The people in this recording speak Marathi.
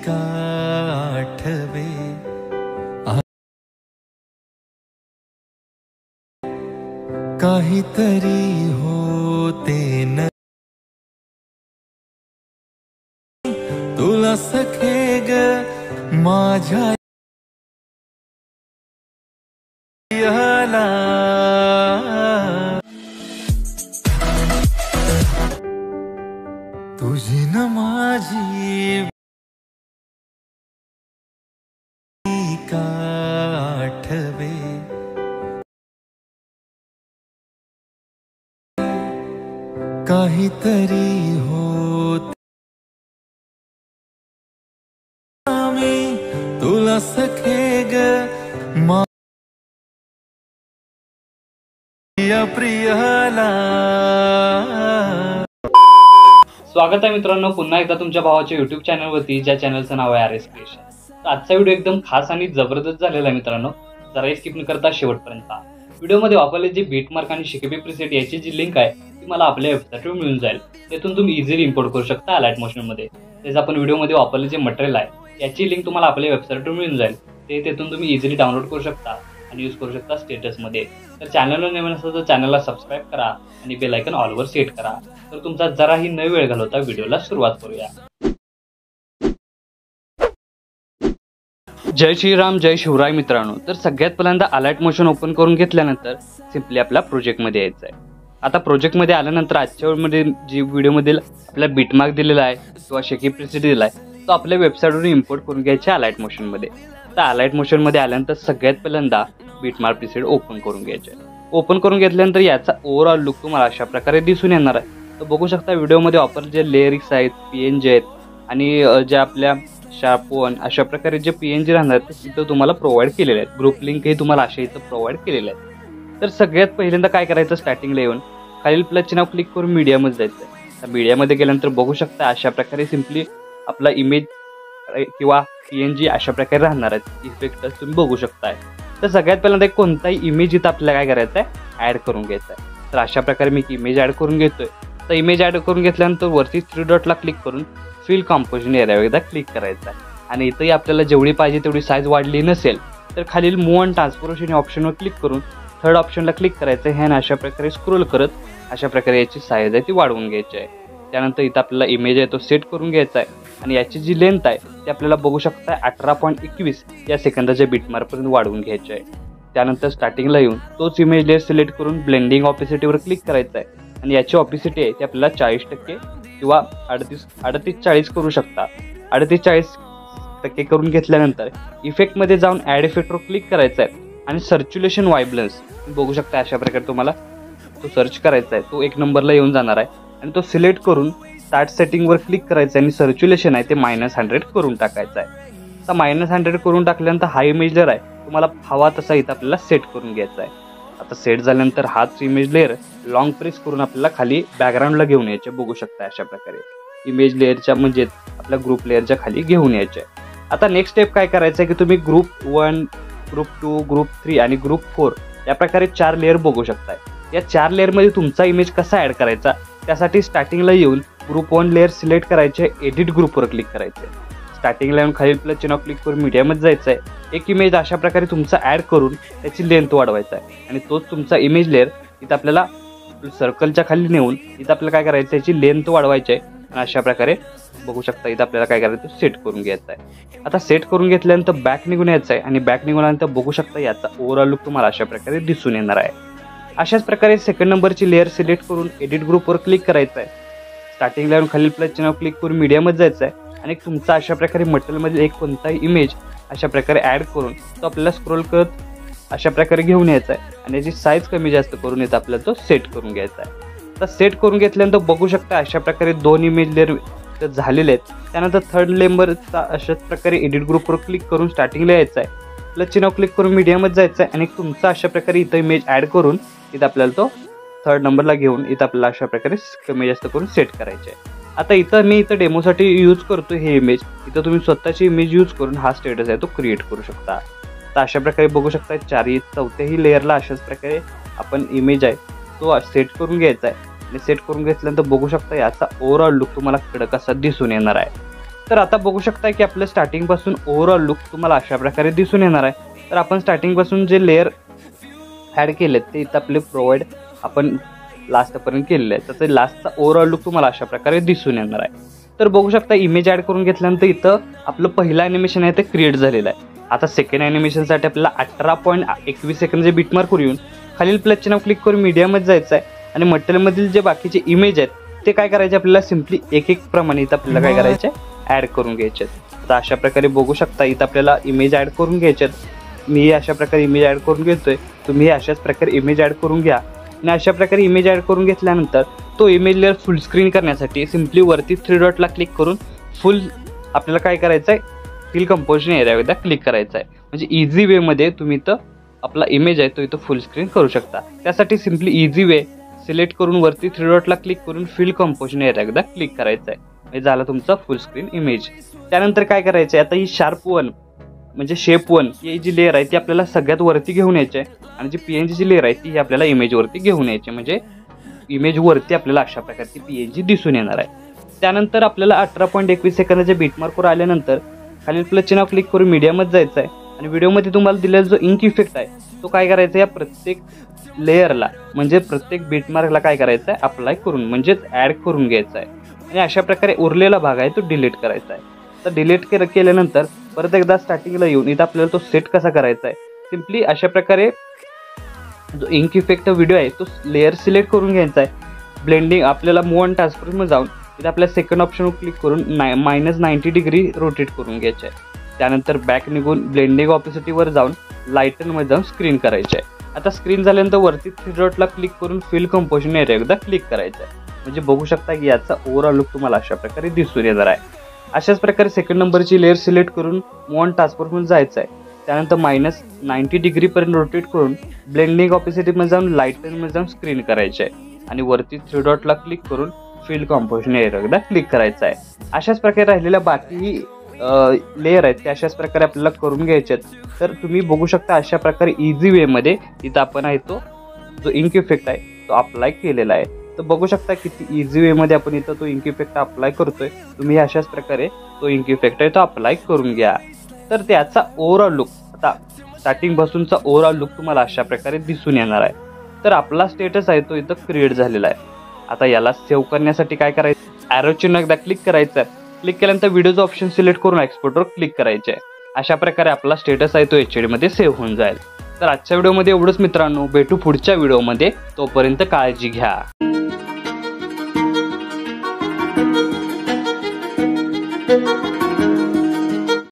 का आठवे काहीतरी होते न तुला सखे ग माझ्या तुझी न माझी का आठवे काहीतरी होत मी तुला सखे ग माझ्या प्रियाला। स्वागत आहे मित्रांनो पुन्हा एकदा तुमच्या भावाच्या YouTube चॅनलवरती, ज्या चॅनलचं नाव आहे RS क्रिएशन। तर आजचा व्हिडिओ एकदम खास आणि जबरदस्त झालेला आहे मित्रांनो, जरा स्किप न करता शेवटपर्यंत व्हिडिओमध्ये वापरले जे बीटमार्क आणि शिकेबी प्रीसेट याची जी लिंक आहे ती मला आपल्या वेबसाईटवर मिळून जाईल। त्यातून तुम्ही इझिली इम्पोर्ट करू शकता अलाइट मोशन मध्ये। तेच आपण व्हिडिओमध्ये वापरले जे मटेरियल आहे याची लिंक तुम्हाला आपल्या वेबसाईटवर मिळून जाईल, तेथून तुम्ही इझिली डाउनलोड करू शकता आणि यूज करू शकता स्टेटस मध्ये। तर चॅनलवर नवीन असेल तर चॅनलला सबस्क्राइब करा आणि बेल आयकॉन ऑल वर सेट करा। तर तुमचा जराही न वेळ घालवता व्हिडिओला सुरुवात करूया। जय श्रीराम जय शिवराय मित्रांनो। तर सगळ्यात पहिल्यांदा अलाइट मोशन ओपन करून घेतल्यानंतर सिंपली आपल्या प्रोजेक्ट मध्ये यायचं आहे। आता प्रोजेक्ट मध्ये आल्यानंतर आजच्या मध्ये जी व्हिडिओ मध्ये आपला बीटमार्क दिलेला आहे किंवा शेकी प्रीसेट दिलेला आहे तो आपल्या वेबसाईटवरून इम्पोर्ट करून घ्यायचा अलाइट मोशन मध्ये। तर अलाइट मोशन मध्ये आल्यानंतर सगळ्यात पहिल्यांदा बीटमार्क प्रीसेट ओपन करून घ्यायचे। ओपन करून घेतल्यानंतर याचा ओव्हरऑल लुक तुम्हाला अशा प्रकारे दिसून येणार आहे। तर बघू शकता व्हिडिओमध्ये वापरले जे लेअरिक्स आहेत, PNG आहेत आणि ज्या आपल्या शार्पवन अशा प्रकारे जे PNG राहणार ते तिथं तुम्हाला प्रोव्हाइड केलेले आहेत। ग्रुप लिंक हे तुम्हाला अशा इथं प्रोव्हाइड केलेले आहेत। तर सगळ्यात पहिल्यांदा काय करायचं, स्टार्टिंगला येऊन खालील प्लसचे नाव क्लिक करून मीडियामध्ये जायचं आहे। तर मीडियामध्ये गेल्यानंतर बघू शकता अशा प्रकारे सिंपली आपला इमेज किंवा PNG अशा प्रकारे राहणार आहेत। इफेक्ट तुम्ही बघू शकताय। तर सगळ्यात पहिल्यांदा कोणताही इमेज इथं आपल्याला काय करायचं आहे, ऍड करून घ्यायचा आहे। तर अशा प्रकारे मी इमेज ऍड करून घेतोय। तर इमेज ऍड करून घेतल्यानंतर वरती 3 डॉटला क्लिक करून फिल कंपोजिशन एरिया एकदा क्लिक करायचा आहे आणि इथंही आपल्याला जेवढी पाहिजे तेवढी साईज वाढली नसेल तर खालील मूव्ह अँड ट्रान्सफॉर्मेशन या ऑप्शनवर क्लिक करून थर्ड ऑप्शनला क्लिक करायचं आहे आणि अशा प्रकारे स्क्रोल करत अशा प्रकारे याची साईज आहे ती वाढवून घ्यायची आहे। त्यानंतर इथं आपल्याला इमेज आहे तो सेट करून घ्यायचा आहे आणि याची जी लेंथ आहे ती आपल्याला बघू शकता 18.21 या सेकंदाच्या बीटमार्कपर्यंत वाढवून घ्यायची आहे। त्यानंतर स्टार्टिंगला येऊन तोच इमेज लेअर सिलेक्ट करून ब्लेंडिंग ऑपेसिटीवर क्लिक करायचं आहे आणि याची ऑपेसिटी आहे ती आपल्याला 40% किंवा 38-40 करू शकता। 38-40% करून घेतल्यानंतर इफेक्टमध्ये जाऊन ॲड इफेक्टवर क्लिक करायचं आहे आणि सर्क्युलेशन वायब्लन्स बघू शकता अशा प्रकारे तुम्हाला तो सर्च करायचा आहे। तो 1 नंबरला येऊन जाणार आहे आणि तो सिलेक्ट करून स्टार्ट सेटिंगवर क्लिक करायचं आहे आणि सर्क्युलेशन आहे ते -100 करून टाकायचं आहे। तर -100 करून टाकल्यानंतर हा इमेज लेअर आहे तुम्हाला हवा तसा इथं आपल्याला सेट करून घ्यायचा आहे। आता सेट झाल्यानंतर हाच इमेज लेअर लॉंग प्रेस करून आपल्याला खाली बॅकग्राऊंडला घेऊन यायचे। बघू शकता अशा प्रकारे इमेज लेअरच्या म्हणजे आपल्या ग्रुप लेअरच्या खाली घेऊन यायचे। आता नेक्स्ट स्टेप काय करायचं आहे की तुम्ही ग्रुप 1, ग्रुप 2, ग्रुप 3 आणि ग्रुप 4 या प्रकारे 4 लेअर बघू शकताय। या 4 लेअरमध्ये तुमचा इमेज कसा ॲड करायचा त्यासाठी स्टार्टिंगला येऊन ग्रुप 1 लेअर सिलेक्ट करायचे, एडिट ग्रुपवर क्लिक करायचे। स्टार्टिंगला येऊन खालील प्लस चिन्ह क्लिक करून मीडियामध्ये जायचं आहे। एक इमेज अशा प्रकारे तुमचा ॲड करून त्याची लेंथ वाढवायचा आहे आणि तोच तुमचा इमेज लेअर इथं आपल्याला सर्कलच्या खाली नेऊन इथं आपल्याला काय करायचं त्याची लेंथ वाढवायची आहे आणि अशा प्रकारे बघू शकता इथं आपल्याला काय करायचं सेट करून घ्यायचं आहे। आता सेट करून घेतल्यानंतर बॅक निघून यायचं आहे आणि बॅक निघूनल्यानंतर बघू शकता याचा ओव्हरऑल लुक तुम्हाला अशा प्रकारे दिसून येणार आहे। अशाच प्रकारे सेकंड नंबरची लेअर सिलेक्ट करून एडिट ग्रुपवर क्लिक करायचं आहे। स्टार्टिंगला येऊन खालील प्लस चिन्ह क्लिक करून मीडियामध्ये जायचं आहे आणि तुमचा अशा प्रकारे मटेरियलमध्ये एक कोणताही इमेज अशा प्रकारे ॲड करून तो आपल्याला स्क्रोल करत अशा प्रकारे घेऊन यायचा आहे आणि याची साईज कमी जास्त करून येतं आपल्याला तो सेट करून घ्यायचा आहे। तर सेट करून घेतल्यानंतर बघू शकता अशा प्रकारे 2 इमेज लेअर झालेले आहेत। त्यानंतर थर्ड लेंबरचा अशाच प्रकारे एडिट ग्रुपवर क्लिक करून स्टार्टिंगला यायचं आहे, प्लस चिन्ह क्लिक करून मीडियामध्ये जायचं आहे आणि तुमचा अशा प्रकारे इथं इमेज ॲड करून इथं आपल्याला तो थर्ड नंबरला घेऊन इथं आपल्याला अशा प्रकारे कमी जास्त करून सेट करायचे आहे। आता इथं मी इथं डेमोसाठी यूज करतो हे इमेज, इथं तुम्ही स्वतःची इमेज यूज करून हा स्टेटस आहे तो क्रिएट करू शकता। तर अशा प्रकारे बघू शकता 4थी लेअरला अशाच प्रकारे आपण इमेज आहे तो सेट करून घ्यायचा आहे आणि सेट करून घेतल्यानंतर बघू शकता याचा ओव्हरऑल लुक तुम्हाला कडक असा दिसून येणार आहे। तर आता बघू शकता की आपलं स्टार्टिंगपासून ओव्हरऑल लुक तुम्हाला अशा प्रकारे दिसून येणार आहे. तर आपण स्टार्टिंगपासून जे लेअर ॲड केलेत ते इथं आपले प्रोव्हाइड आपण लास्टपर्यंत केलेले आहे. तर लास्टचा ओव्हरऑल लुक तुम्हाला अशा प्रकारे दिसून येणार आहे. तर बघू शकता इमेज ॲड करून घेतल्यानंतर इथं आपलं पहिलं ॲनिमेशन आहे ते क्रिएट झालेलं आहे. आता सेकंड ॲनिमेशनसाठी आपल्याला 18.21 सेकंदचे बीटमार्क करून येऊन खालील प्लस चिन्ह क्लिक करून मीडियामध्ये जायचं आहे आणि मटेरियलमधील जे बाकीचे इमेज आहेत ते काय करायचे आपल्याला सिम्पली एक एक प्रमाणे इथं आपल्याला काय करायचे ॲड करून घ्यायचे. आता अशा प्रकारे बघू शकता इथं आपल्याला इमेज ॲड करून घ्यायचे. मी अशा प्रकारे इमेज ॲड करून घेतोय, तुम्ही अशाच प्रकारे इमेज ॲड करून घ्या. आणि अशा प्रकारे इमेज ॲड करून घेतल्यानंतर तो इमेज लेअर फुल स्क्रीन करण्यासाठी सिम्पली वरती 3 डॉटला क्लिक करून फुल आपल्याला काय करायचं आहे फिल कंपोजिशन एरियावर क्लिक करायचं आहे. म्हणजे इझी वेमध्ये तुम्ही इथं आपला इमेज आहे तो इथं फुल स्क्रीन करू शकता. त्यासाठी सिम्पली इझी वे सिलेक्ट करून वरती 3 डॉटला क्लिक करून फिल कंपोजिशन एरियावर क्लिक करायचं आहे. म्हणजे झाला तुमचा फुल स्क्रीन इमेज. त्यानंतर काय करायचं आहे आता ही शार्प 1 म्हणजे शेप 1 ही जी लेअर आहे ती आपल्याला सगळ्यात वरती घेऊन यायची आहे आणि जी PNG लेअर आहे ती आपल्याला इमेजवरती घेऊन यायची. म्हणजे इमेजवरती आपल्याला अशा प्रकारची PNG दिसून येणार आहे. त्यानंतर आपल्याला 18.21 सेकंदाच्या बीटमार्कवर आल्यानंतर खालील प्लस चिन्ह क्लिक करून मीडियामध्ये जायचं आहे आणि व्हिडिओमध्ये तुम्हाला दिलेला जो इंक इफेक्ट आहे तो काय करायचा या प्रत्येक लेअरला म्हणजे प्रत्येक बीटमार्कला काय करायचं आहे अप्लाय करून म्हणजेच ॲड करून घ्यायचा आहे. आणि अशा प्रकारे उरलेला भाग आहे तो डिलीट करायचा आहे. तर डिलीट केल्यानंतर परत एकदा स्टार्टिंगला येऊन इथं आपल्याला तो सेट कसा करायचा आहे सिम्पली अशा प्रकारे जो इंक इफेक्ट व्हिडिओ आहे तो लेअर सिलेक्ट करून घ्यायचा आहे. ब्लेंडिंग आपल्याला मूव ऑन ट्रान्सफॉर्ममध्ये जाऊन इथं आपल्या सेकंड ऑप्शनवर क्लिक करून -90 डिग्री रोटेट करून घ्यायचं आहे. त्यानंतर बॅक निघून ब्लेंडिंग ऑपेसिटीवर जाऊन लाईटनमध्ये जाऊन स्क्रीन करायचे आहे. आता स्क्रीन झाल्यानंतर वरती 3 डॉटला क्लिक करून फिल कंपोजिशन एरियावर क्लिक करायचं आहे. म्हणजे बघू शकता की याचा ओव्हरऑल लुक तुम्हाला अशा प्रकारे दिसून येणार आहे. अशाच प्रकारे सेकंड नंबरची लेअर सिलेक्ट करून मूव ऑन ट्रान्सफॉर्ममध्ये जायचं आहे. त्यानंतर -90 डिग्रीपर्यंत रोटेट करून ब्लेंडिंग ऑपेसिटीमध्ये जाऊन लाईटनमध्ये जाऊन स्क्रीन करायचे आहे आणि वरती 3 डॉटला क्लिक करून फिल कंपोजिशन एरियावर क्लिक करायचं आहे. अशाच प्रकारे राहिलेल्या बाकी लेअर आहेत ते अशाच प्रकारे आपल्याला करून घ्यायचे आहेत. तर तुम्ही बघू शकता अशा प्रकारे इझी वेमध्ये इथं आपण आहे तो जो इंक इफेक्ट आहे तो अप्लाय केलेला आहे. तर बघू शकता किती इझी वेमध्ये आपण इथं तो इंक इफेक्ट अप्लाय करतोय. तुम्ही अशाच प्रकारे तो इंक इफेक्ट आहे तो अप्लाय करून घ्या. तर त्याचा ओव्हरऑल लुक आता स्टार्टिंग पासूनचा ओव्हरऑल लुक तुम्हाला अशा प्रकारे दिसून येणार आहे. तर आपला स्टेटस आहे तो इथं क्रिएट झालेला आहे. आता याला सेव्ह करण्यासाठी काय करायचं ॲरो चिन्ह एकदा क्लिक करायचं आहे. क्लिक केल्यानंतर व्हिडिओचं ऑप्शन सिलेक्ट करून एक्सपोर्टवर क्लिक करायचे आहे. अशा प्रकारे आपला स्टेटस आहे तो HD मध्ये सेव्ह होऊन जाईल. तर आजच्या व्हिडिओमध्ये एवढंच मित्रांनो. भेटू पुढच्या व्हिडिओमध्ये. तोपर्यंत काळजी घ्या.